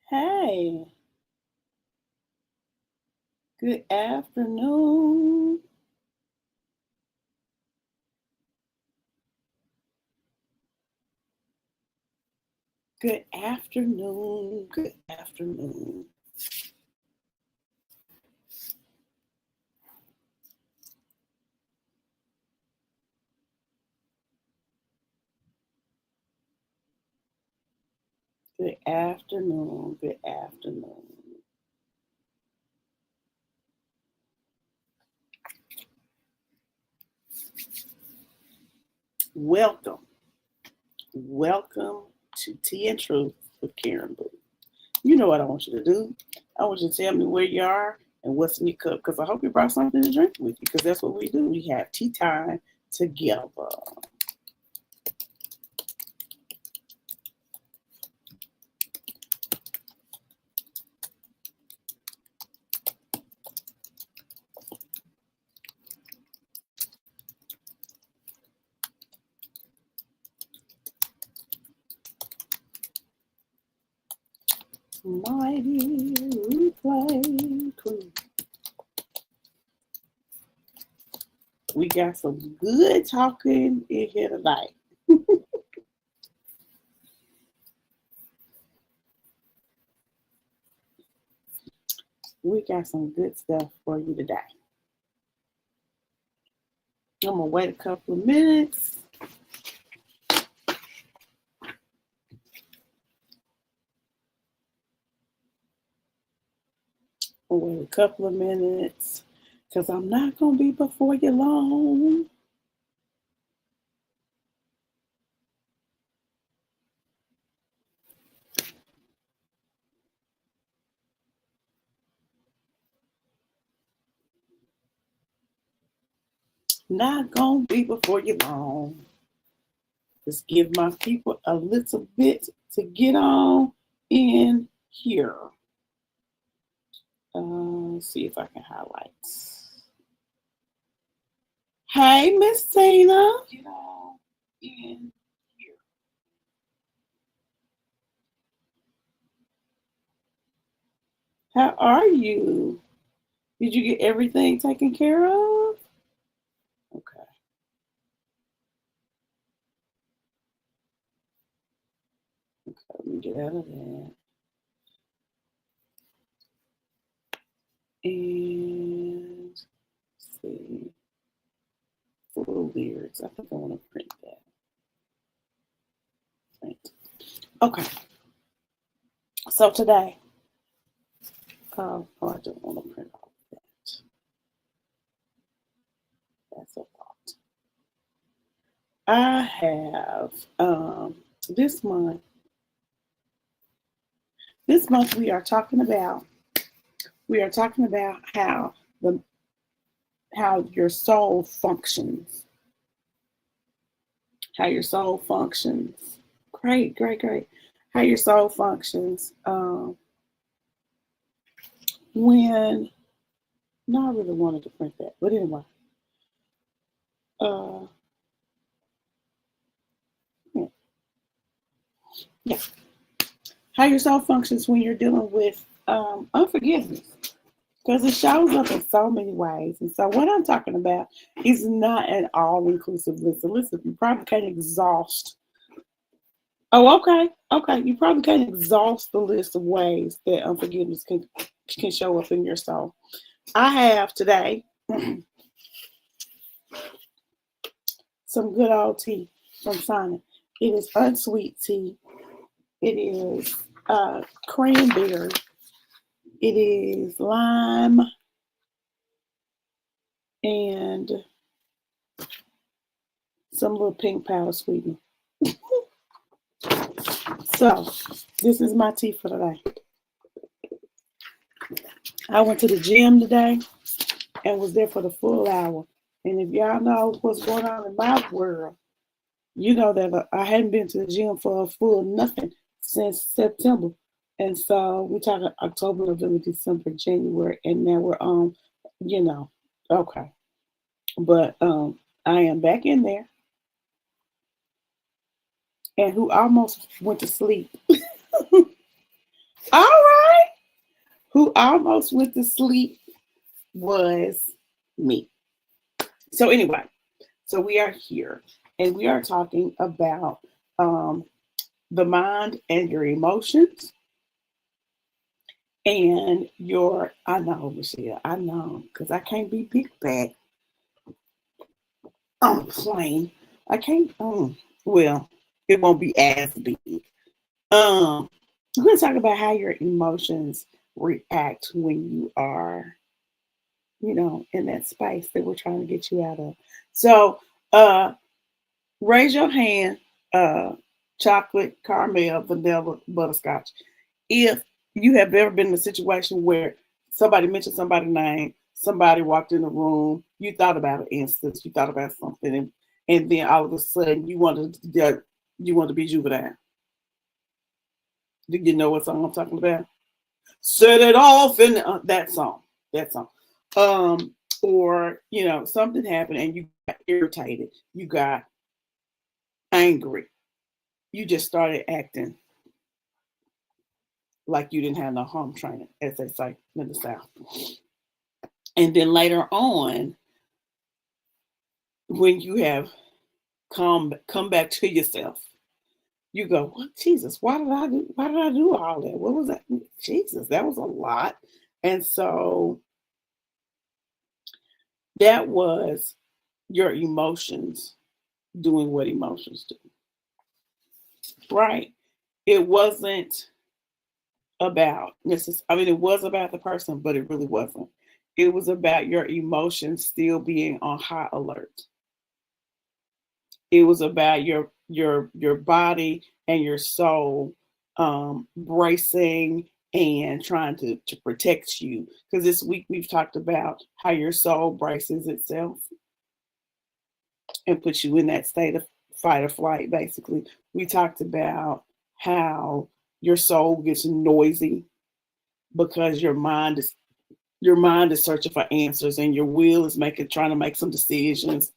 Hey, good afternoon. Good afternoon. Good afternoon. Good afternoon. Good afternoon. Welcome. Welcome to Tea and Truth with Karen Boo. You know what I want you to do. I want you to tell me where you are and what's in your cup because I hope you brought something to drink with you because that's what we do. We have tea time together. Mighty replay queen. We got some good talking in here tonight. We got some good stuff for you today. I'm gonna wait a couple of minutes. I'll wait a couple of minutes because I'm not gonna be before you long. Not gonna be before you long. Just give my people a little bit to get on in here. Let's see if I can highlight. Hey, Miss Tina. Get on in here. How are you? Did you get everything taken care of? Okay. Okay, let me get out of that. And let's see. Full lyrics. I think I want to print that. Print. Okay. So today, I don't want to print all of that. That's a lot. I have this month. This month we are talking about how your soul functions. How your soul functions. Great. How your soul functions when. No, I really wanted to print that, but anyway. Uh, yeah. How your soul functions when you're dealing with unforgiveness. Because it shows up in so many ways. And so what I'm talking about is not an all-inclusive list. A list that you probably can't exhaust. Oh, okay. Okay. You probably can't exhaust the list of ways that unforgiveness can show up in your soul. I have today some good old tea from Sonic. It is unsweet tea. It is cranberry. It is lime and some little pink powder sweetener. So this is my tea for today. I went to the gym today and was there for the full hour. And if y'all know what's going on in my world, you know that I hadn't been to the gym for a full nothing since September. And so we talking October, November, December, January, and now we're on, okay. But I am back in there. And who almost went to sleep. All almost went to sleep was me. So anyway, so we are here and we are talking about the mind and your emotions and your, I know, Michelle, I know, because I can't be big back on a plane. I can't, well, it won't be as big. We're going to talk about how your emotions react when you are, in that space that we're trying to get you out of. So, raise your hand, chocolate, caramel, vanilla, butterscotch. If you have ever been in a situation where somebody mentioned somebody's name, somebody walked in the room, you thought about an instance, you thought about something, and then all of a sudden you wanted to be juvenile. Do you know what song I'm talking about? Set it off in that song. Or something happened and you got irritated, you got angry, you just started acting like you didn't have no home training, as they say in the South. And then later on, when you have come back to yourself, you go, "What, Jesus? Why did I do all that? What was that? Jesus, that was a lot." And so that was your emotions doing what emotions do, right? It wasn't about it was about the person, but it really wasn't. It was about your emotions still being on high alert. It was about your body and your soul bracing and trying to protect you. Because this week we've talked about how your soul braces itself and puts you in that state of fight or flight, basically. We talked about how your soul gets noisy because your mind is searching for answers and your will is trying to make some decisions,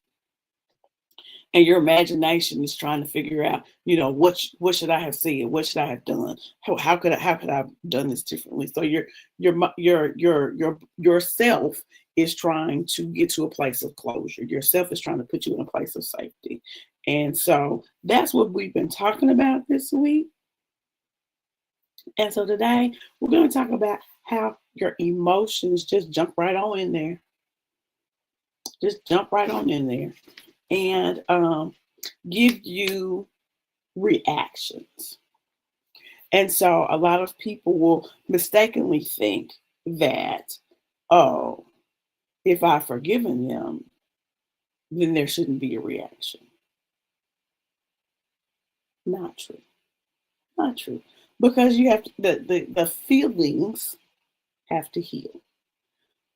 and your imagination is trying to figure out, what should I have said, what should I have done, how could I have done this differently. So yourself is trying to get to a place of closure. Yourself is trying to put you in a place of safety. And so that's what we've been talking about this week. And so today we're going to talk about how your emotions just jump right on in there. Just jump right on in there and give you reactions. And so a lot of people will mistakenly think that, oh, if I've forgiven them, then there shouldn't be a reaction. Not true. Not true. Because you have to, the feelings have to heal.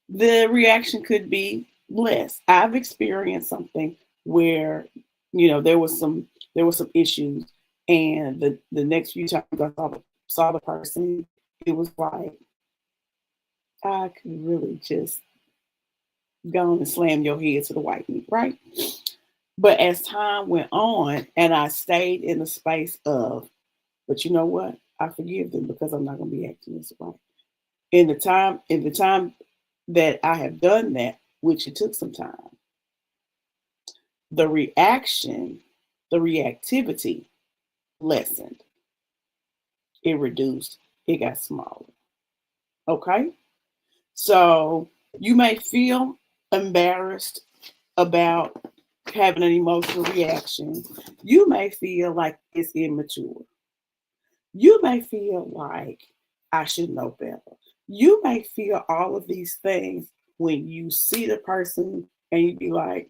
The reaction could be less. I've experienced something where, there was some issues, and the next few times I saw the person, it was like I could really just go and slam your head to the white meat, right? But as time went on and I stayed in the space of, but you know what? I forgive them because I'm not going to be acting this way. In the time that I have done that, which it took some time, the reaction, the reactivity lessened. It reduced, it got smaller. Okay? So you may feel embarrassed about having an emotional reaction. You may feel like it's immature. You may feel like I should know better. You may feel all of these things when you see the person and you be like,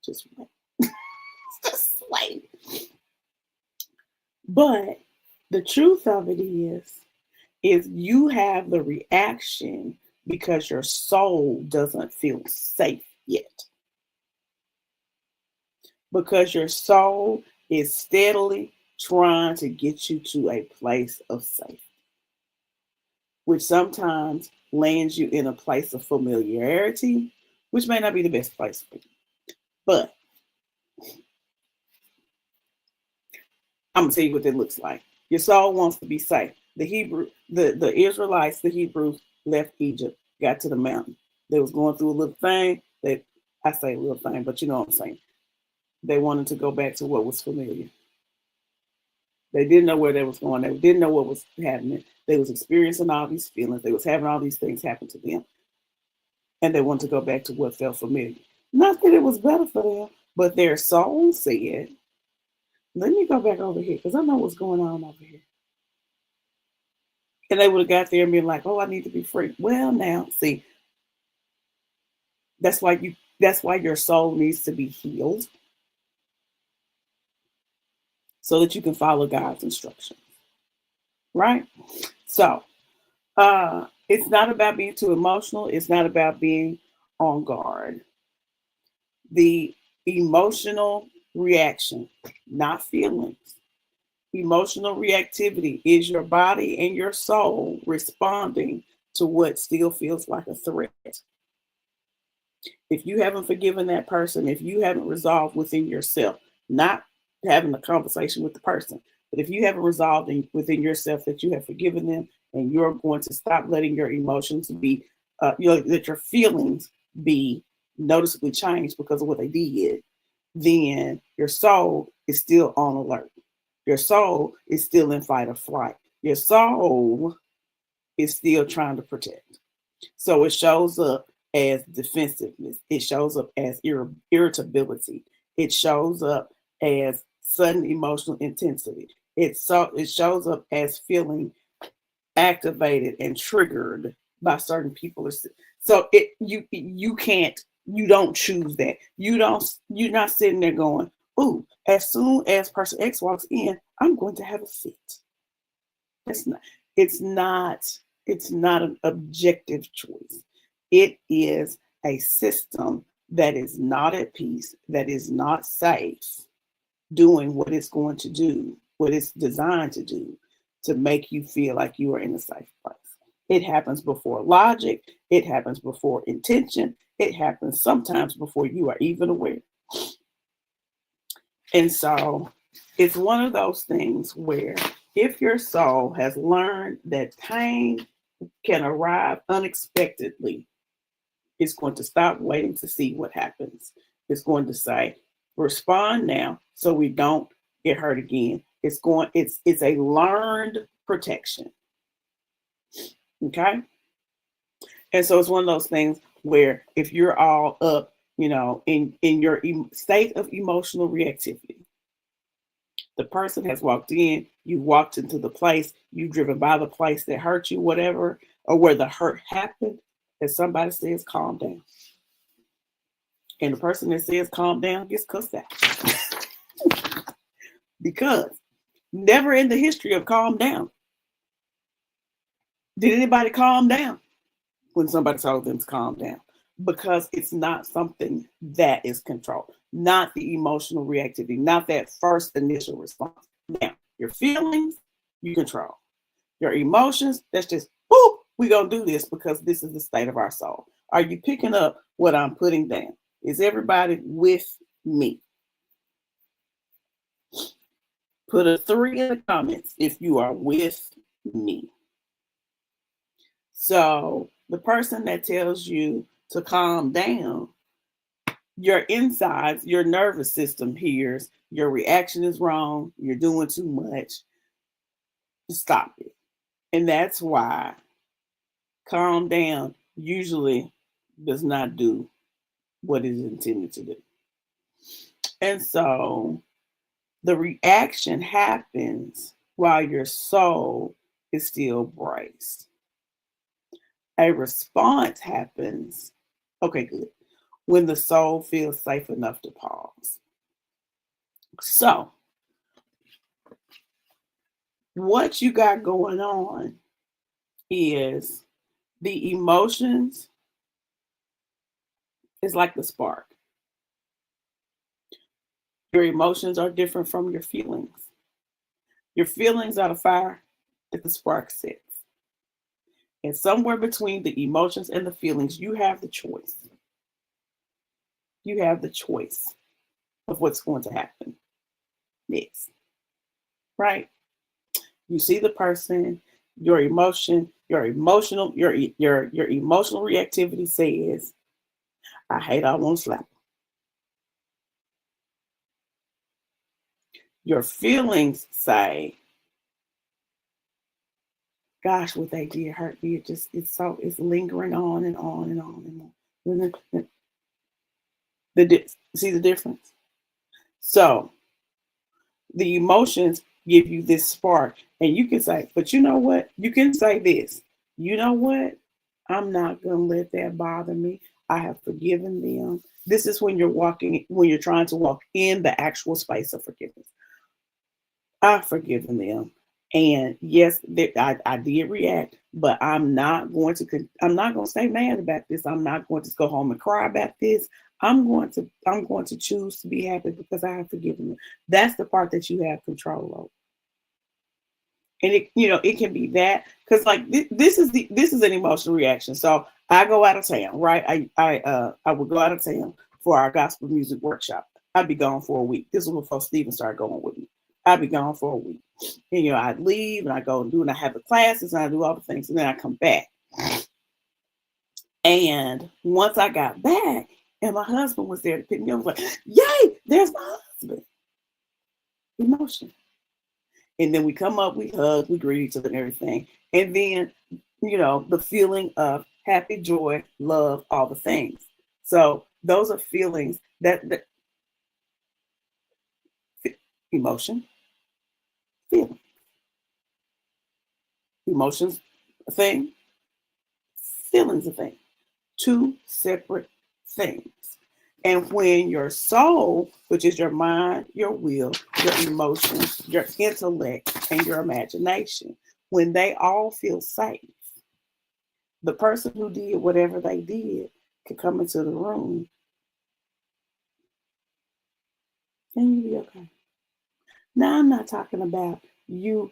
just wait. Just wait. But the truth of it is you have the reaction because your soul doesn't feel safe yet. Because your soul is steadily trying to get you to a place of safety, which sometimes lands you in a place of familiarity, which may not be the best place for you. But I'm going to tell you what that looks like. Your soul wants to be safe. The Israelites, the Hebrews left Egypt, got to the mountain. They was going through a little thing. I say a little thing, but you know what I'm saying. They wanted to go back to what was familiar. They didn't know where they was going. They didn't know what was happening. They was experiencing all these feelings. They was having all these things happen to them. And they wanted to go back to what felt familiar. Not that it was better for them, but their soul said, let me go back over here because I know what's going on over here. And they would have got there and been like, oh, I need to be free. Well, now, see, that's why your soul needs to be healed so that you can follow God's instructions. Right? So it's not about being too emotional. It's not about being on guard. The emotional reaction, not feelings. Emotional reactivity is your body and your soul responding to what still feels like a threat. If you haven't forgiven that person, if you haven't resolved within yourself, not having a conversation with the person, but if you haven't resolved within yourself that you have forgiven them and you're going to stop letting your emotions be, let your feelings be noticeably changed because of what they did, then your soul is still on alert. Your soul is still in fight or flight. Your soul is still trying to protect. So it shows up as defensiveness. It shows up as irritability. It shows up as sudden emotional intensity. It shows up as feeling activated and triggered by certain people. So you don't choose that. You're not sitting there going, ooh, as soon as person X walks in, I'm going to have a fit. It's not an objective choice. It is a system that is not at peace, that is not safe, doing what it's going to do, what it's designed to do, to make you feel like you are in a safe place. It happens before logic. It happens before intention. It happens sometimes before you are even aware. And so it's one of those things where if your soul has learned that pain can arrive unexpectedly, it's going to stop waiting to see what happens. It's going to say, respond now so we don't get hurt again. It's a learned protection. Okay? And so it's one of those things where if you're all up, in your state of emotional reactivity, the person has walked in, you walked into the place, you driven by the place that hurt you, whatever, or where the hurt happened, and somebody says, calm down. And the person that says calm down gets cussed out. Because never in the history of calm down did anybody calm down when somebody told them to calm down. Because it's not something that is controlled, not the emotional reactivity, not that first initial response. Now, your feelings, you control. Your emotions, that's just, we're going to do this because this is the state of our soul. Are you picking up what I'm putting down? Is everybody with me? Put a 3 in the comments if you are with me. So the person that tells you to calm down, your insides, your nervous system hears your reaction is wrong, you're doing too much. Stop it. And that's why calm down usually does not do what it is intended to do. And so the reaction happens while your soul is still braced. A response happens, okay, good, when the soul feels safe enough to pause. So, what you got going on is the emotions is like the spark. Your emotions are different from your feelings. Your feelings are the fire that the spark sets. And somewhere between the emotions and the feelings, you have the choice. You have the choice of what's going to happen next. Right? You see the person, your emotion, your emotional, your emotional reactivity says, I hate, I want to slap. Your feelings say, gosh, what they did hurt me. It's lingering on and on and on and on. See the difference? So the emotions give you this spark, and you can say, but you know what? You can say this, you know what? I'm not going to let that bother me. I have forgiven them. This is when you're trying to walk in the actual space of forgiveness. I've forgiven them. And yes, I did react, but I'm not going to stay mad about this. I'm not going to go home and cry about this. I'm going to choose to be happy because I have forgiven them. That's the part that you have control over. And it can be that, because like this is an emotional reaction. So I go out of town, right? I would go out of town for our gospel music workshop. I'd be gone for a week. This was before Steven started going with me. I'd be gone for a week. And I'd leave and I go and I have the classes and I do all the things, and then I come back. And once I got back and my husband was there to pick me up, I was like, yay, there's my husband. Emotion. And then we come up, we hug, we greet each other and everything. And then, the feeling of happy, joy, love, all the things. So those are feelings that emotion, feeling. Emotions a thing, feelings a thing. Two separate things. And when your soul, which is your mind, your will, your emotions, your intellect, and your imagination, when they all feel safe, the person who did whatever they did could come into the room and you'll be okay. Now, I'm not talking about you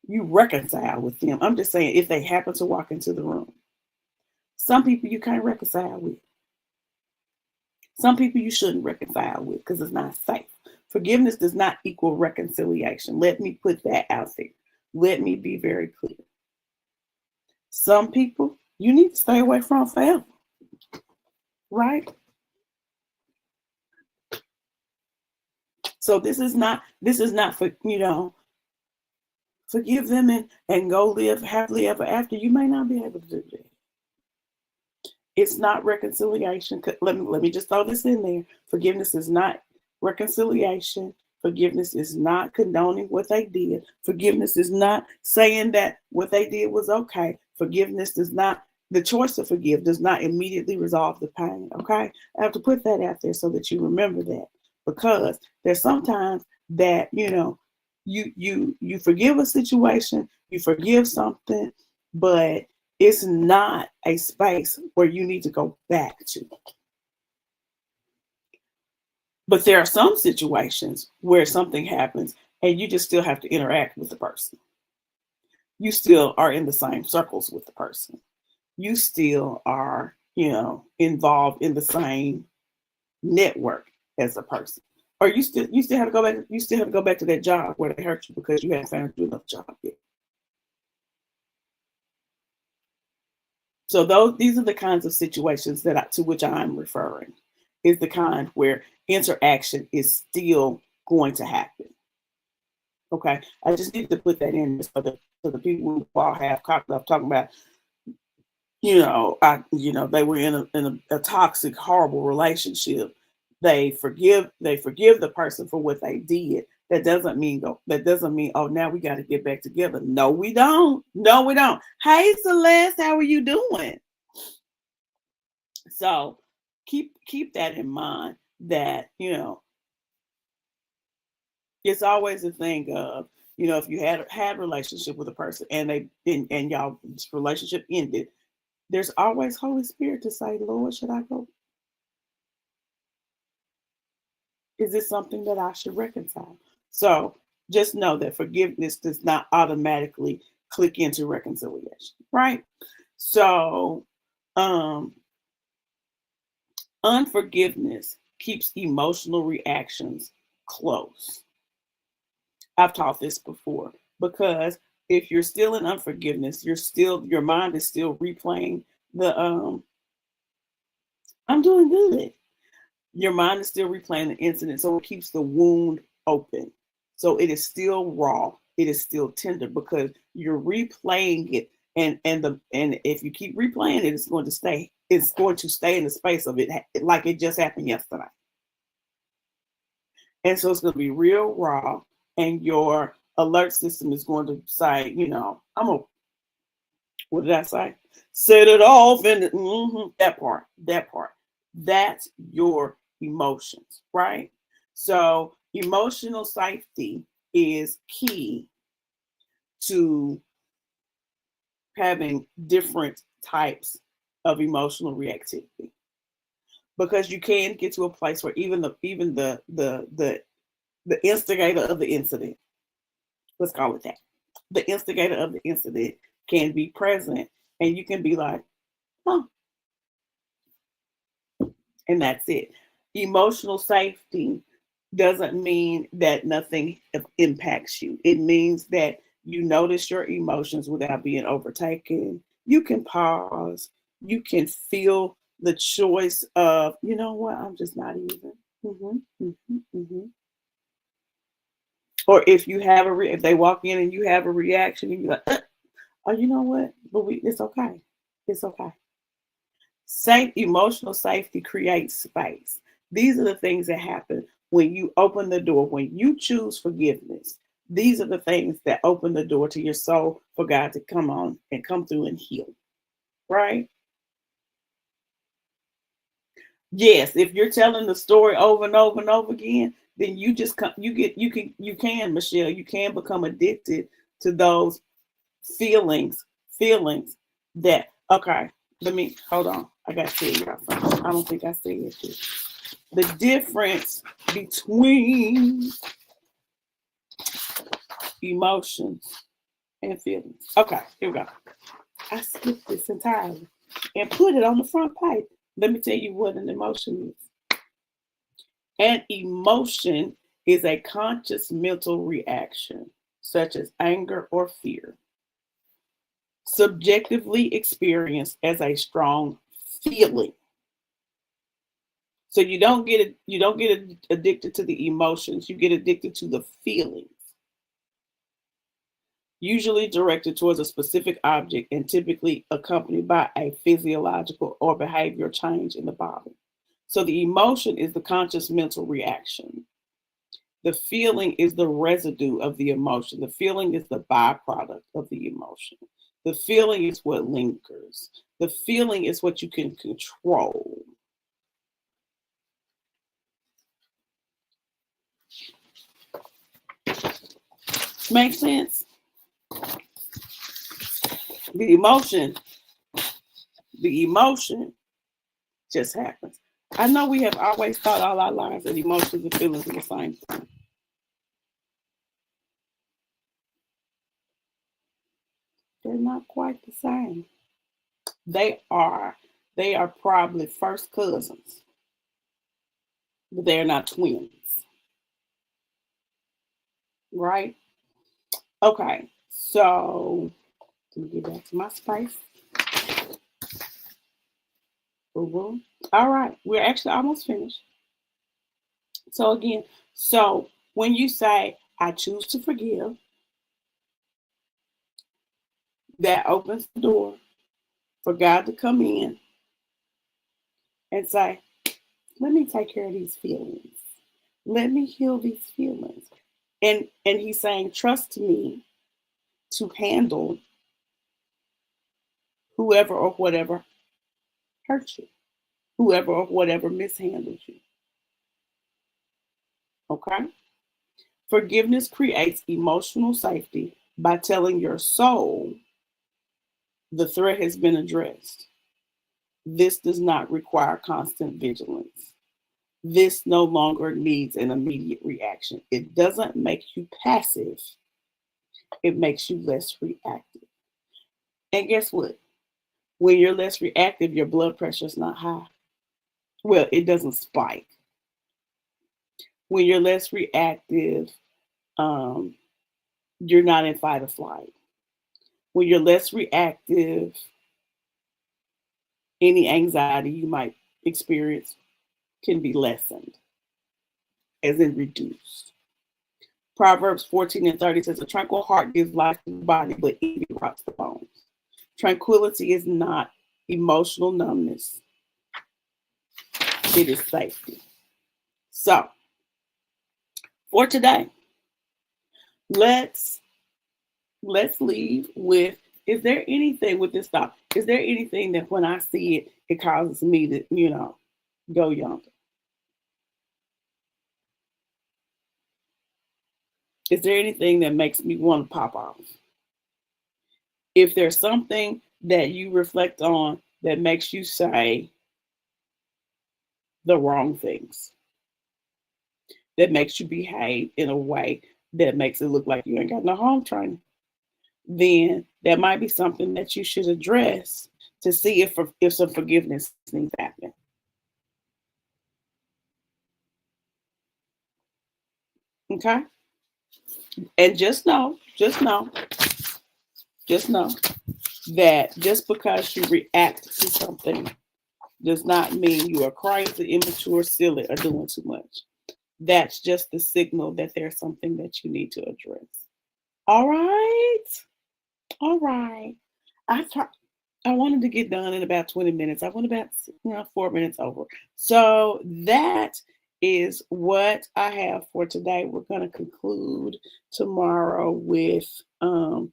reconcile with them. I'm just saying if they happen to walk into the room. Some people you can't reconcile with. Some people you shouldn't reconcile with because it's not safe. Forgiveness does not equal reconciliation. Let me put that out there. Let me be very clear. Some people you need to stay away from forever. Right? So this is not for, forgive them and go live happily ever after. You may not be able to do that. It's not reconciliation. Let me just throw this in there. Forgiveness is not reconciliation. Forgiveness is not condoning what they did. Forgiveness is not saying that what they did was okay. Forgiveness does not, the choice to forgive does not immediately resolve the pain. Okay? I have to put that out there so that you remember that, because there's sometimes that, you forgive a situation, you forgive something, but it's not a space where you need to go back to. But there are some situations where something happens and you just still have to interact with the person. You still are in the same circles with the person. You still are, involved in the same network as a person. Or you still have to go back. You still have to go back to that job where they hurt you because you haven't found you enough job yet. So these are the kinds of situations to which I'm referring. Is the kind where interaction is still going to happen. Okay, I just need to put that in for the people who all have caught up talking about, they were in a toxic, horrible relationship. They forgive the person for what they did. That doesn't mean oh, now we got to get back together. No, we don't. Hey, Celeste, how are you doing? So keep that in mind, that it's always a thing of, if you had a relationship with a person and y'all relationship ended, there's always Holy Spirit to say, Lord, should I go? Is this something that I should reconcile? So just know that forgiveness does not automatically click into reconciliation, right? So unforgiveness keeps emotional reactions close. I've taught this before. Because if you're still in unforgiveness, your mind is still replaying the I'm doing good. Your mind is still replaying the incident, so it keeps the wound open. So it is still raw. It is still tender because you're replaying it, and if you keep replaying it, it's going to stay. It's going to stay in the space of it like it just happened yesterday. And so it's going to be real raw, and your alert system is going to say, what did I say? Set it off, and that part. That's your emotions, right? So emotional safety is key to having different types of emotional reactivity, because you can get to a place where even the instigator of the incident, let's call it that, the instigator of the incident can be present, and you can be like, huh, and that's it. Emotional safety doesn't mean that nothing impacts you. It means that you notice your emotions without being overtaken. You can pause. You can feel the choice of, you know what, I'm just not even. Or if you have if they walk in and you have a reaction, you be like, oh, you know what? But it's okay. It's okay. Safe emotional safety creates space. These are the things that happen when you open the door, when you choose forgiveness. These are the things that open the door to your soul for God to come on and come through and heal. Right? Yes, if you're telling the story over and over and over again, then you just you can, Michelle, you can become addicted to those feelings that, okay, let me hold on. I got to tell y'all something. I don't think I said it. The difference between emotions and feelings. Okay, here we go. I skipped this entirely and put it on the front page. Let me tell you what an emotion is. An emotion is a conscious mental reaction, such as anger or fear, subjectively experienced as a strong feeling. So you don't get addicted to the emotions, you get addicted to the feelings. Usually directed towards a specific object and typically accompanied by a physiological or behavioral change in the body. So the emotion is the conscious mental reaction. The feeling is the residue of the emotion. The feeling is the byproduct of the emotion. The feeling is what lingers. The feeling is what you can control. Make sense? The emotion just happens. I know we have always thought all our lives that emotions and feelings are the same thing. They're not quite the same. They are probably first cousins, but they're not twins. Right? Okay, so let me get back to my space. All right, we're actually almost finished. So again, when you say, I choose to forgive, that opens the door for God to come in and say, let me take care of these feelings. Let me heal these feelings. And he's saying, trust me to handle whoever or whatever hurt you, whoever or whatever mishandled you. Okay? Forgiveness creates emotional safety by telling your soul the threat has been addressed. This does not require constant vigilance. This no longer needs an immediate reaction. It doesn't make you passive. It makes you less reactive. And guess what? When you're less reactive, your blood pressure is not high. Well, it doesn't spike. When you're less reactive, you're not in fight or flight. When you're less reactive, any anxiety you might experience can be lessened, as in reduced. Proverbs 14:30 says, a tranquil heart gives life to the body, but envy rots the bones. Tranquility is not emotional numbness. It is safety. So, for today, let's leave with, is there anything with this thought? Is there anything that when I see it, it causes me to, go yonder? Is there anything that makes me want to pop off? If there's something that you reflect on that makes you say the wrong things, that makes you behave in a way that makes it look like you ain't got no home training, then that might be something that you should address to see if some forgiveness needs to happen. Okay? And just know that just because you react to something does not mean you are crazy, immature, silly, or doing too much. That's just the signal that there's something that you need to address. All right. All right. I wanted to get done in about 20 minutes. I went about 4 minutes over. So that is what I have for today. We're going to conclude tomorrow with the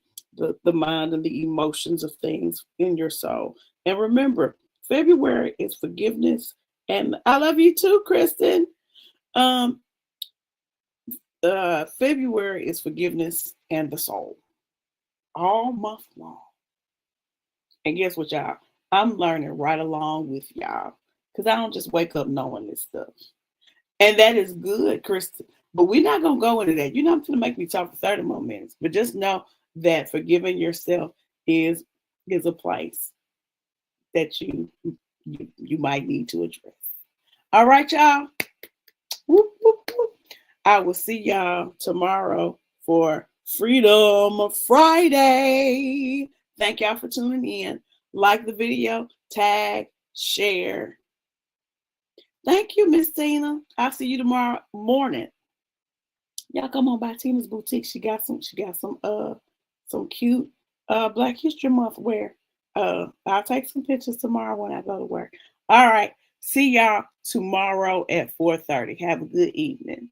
mind and the emotions of things in your soul. And remember, February is forgiveness. And I love you too, Kristen. February is forgiveness and the soul. All month long. And guess what, y'all? I'm learning right along with y'all because I don't just wake up knowing this stuff. And that is good, Kristen. But we're not going to go into that. You're not going to make me talk for 30 more minutes. But just know that forgiving yourself is a place that you might need to address. All right, y'all. Whoop, whoop, whoop. I will see y'all tomorrow for Freedom Friday. Thank y'all for tuning in. Like the video, tag, share. Thank you, Miss Tina. I'll see you tomorrow morning. Y'all come on by Tina's boutique. She got some cute Black History Month wear. I'll take some pictures tomorrow when I go to work. All right. See y'all tomorrow at 4:30. Have a good evening.